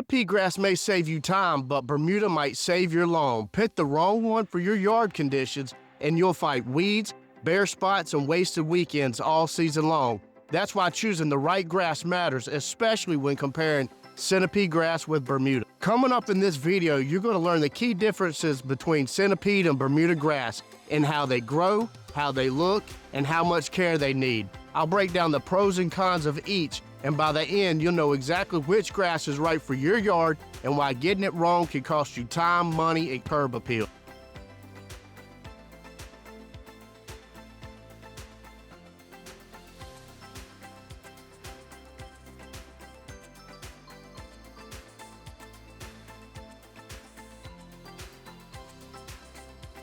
Centipede grass may save you time, but Bermuda might save your lawn. Pick the wrong one for your yard conditions, and you'll fight weeds, bare spots, and wasted weekends all season long. That's why choosing the right grass matters, especially when comparing centipede grass with Bermuda. Coming up in this video, you're going to learn the key differences between centipede and Bermuda grass and how they grow, how they look, and how much care they need. I'll break down the pros and cons of each, and by the end, you'll know exactly which grass is right for your yard and why getting it wrong can cost you time, money, and curb appeal.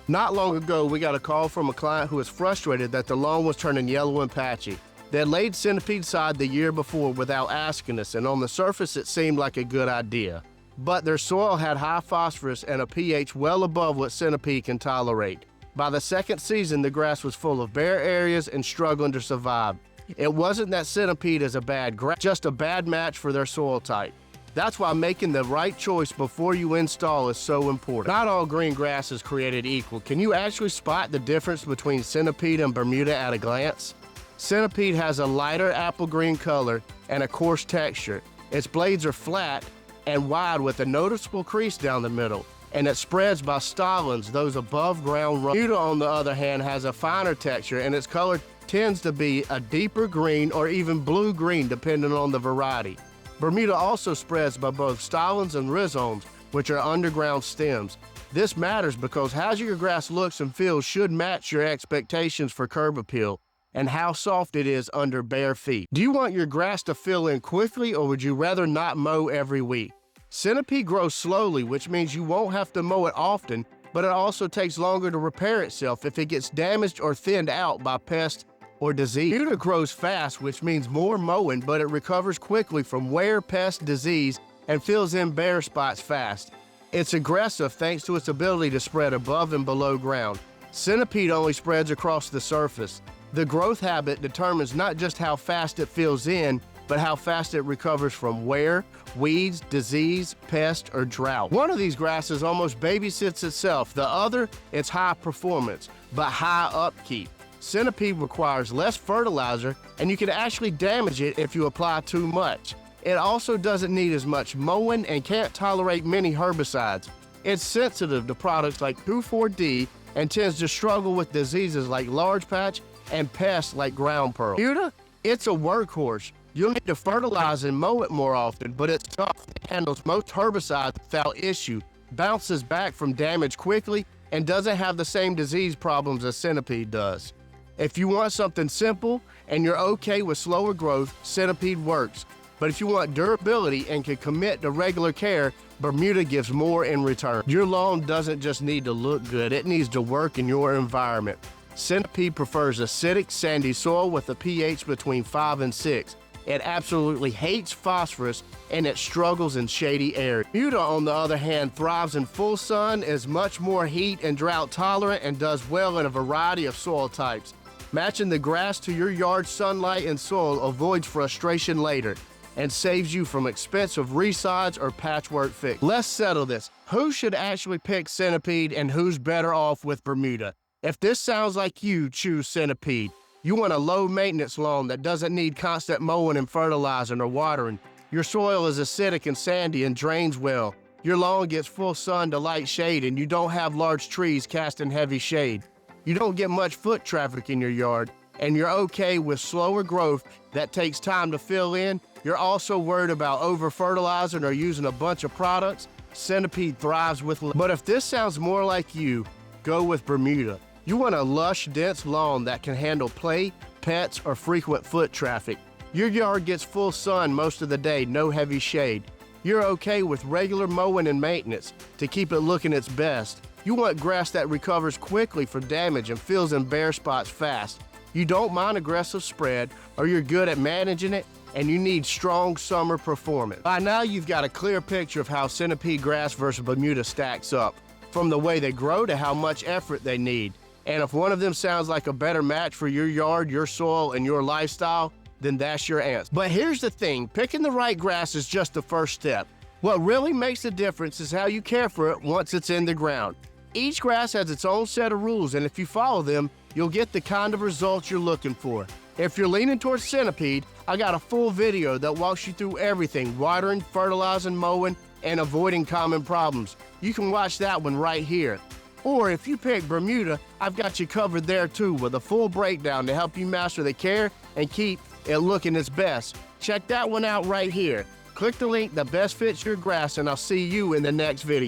Not long ago, we got a call from a client who was frustrated that the lawn was turning yellow and patchy. They had laid centipede side the year before without asking us, and on the surface it seemed like a good idea. But their soil had high phosphorus and a pH well above what centipede can tolerate. By the second season, the grass was full of bare areas and struggling to survive. It wasn't that centipede is a bad grass, just a bad match for their soil type. That's why making the right choice before you install is so important. Not all green grass is created equal. Can you actually spot the difference between centipede and Bermuda at a glance? Centipede has a lighter apple green color and a coarse texture. Its blades are flat and wide with a noticeable crease down the middle, and it spreads by stolons, those above ground roots. Bermuda, on the other hand, has a finer texture, and its color tends to be a deeper green or even blue-green depending on the variety. Bermuda also spreads by both stolons and rhizomes, which are underground stems. This matters because how your grass looks and feels should match your expectations for curb appeal and how soft it is under bare feet. Do you want your grass to fill in quickly, or would you rather not mow every week? Centipede grows slowly, which means you won't have to mow it often, but it also takes longer to repair itself if it gets damaged or thinned out by pests or disease. Bermuda grows fast, which means more mowing, but it recovers quickly from wear, pest, disease, and fills in bare spots fast. It's aggressive thanks to its ability to spread above and below ground. Centipede only spreads across the surface. The growth habit determines not just how fast it fills in, but how fast it recovers from wear, weeds, disease, pest, or drought. One of these grasses almost babysits itself. The other, it's high performance, but high upkeep. Centipede requires less fertilizer, and you can actually damage it if you apply too much. It also doesn't need as much mowing and can't tolerate many herbicides. It's sensitive to products like 2,4-D and tends to struggle with diseases like large patch and pests like ground pearl. Bermuda, it's a workhorse. You'll need to fertilize and mow it more often, but it's tough. It handles most herbicides without issue, bounces back from damage quickly, and doesn't have the same disease problems as centipede does. If you want something simple and you're okay with slower growth, centipede works. But if you want durability and can commit to regular care, Bermuda gives more in return. Your lawn doesn't just need to look good, it needs to work in your environment. Centipede prefers acidic, sandy soil with a pH between 5 and 6. It absolutely hates phosphorus, and it struggles in shady areas. Bermuda, on the other hand, thrives in full sun, is much more heat and drought tolerant, and does well in a variety of soil types. Matching the grass to your yard's sunlight and soil avoids frustration later and saves you from expensive resides or patchwork fix. Let's settle this. Who should actually pick centipede and who's better off with Bermuda? If this sounds like you, choose centipede. You want a low-maintenance lawn that doesn't need constant mowing and fertilizing or watering. Your soil is acidic and sandy and drains well. Your lawn gets full sun to light shade, and you don't have large trees casting heavy shade. You don't get much foot traffic in your yard, and you're okay with slower growth that takes time to fill in. You're also worried about over-fertilizing or using a bunch of products. Centipede thrives with. But if this sounds more like you, go with Bermuda. You want a lush, dense lawn that can handle play, pets, or frequent foot traffic. Your yard gets full sun most of the day, no heavy shade. You're okay with regular mowing and maintenance to keep it looking its best. You want grass that recovers quickly from damage and fills in bare spots fast. You don't mind aggressive spread, or you're good at managing it, and you need strong summer performance. By now, you've got a clear picture of how centipede grass versus Bermuda stacks up, from the way they grow to how much effort they need. And if one of them sounds like a better match for your yard, your soil, and your lifestyle, then that's your answer. But here's the thing, picking the right grass is just the first step. What really makes a difference is how you care for it once it's in the ground. Each grass has its own set of rules, and if you follow them, you'll get the kind of results you're looking for. If you're leaning towards Centipede, I got a full video that walks you through everything: watering, fertilizing, mowing, and avoiding common problems. You can watch that one right here. Or if you pick Bermuda, I've got you covered there too, with a full breakdown to help you master the care and keep it looking its best. Check that one out right here. Click the link that best fits your grass, and I'll see you in the next video.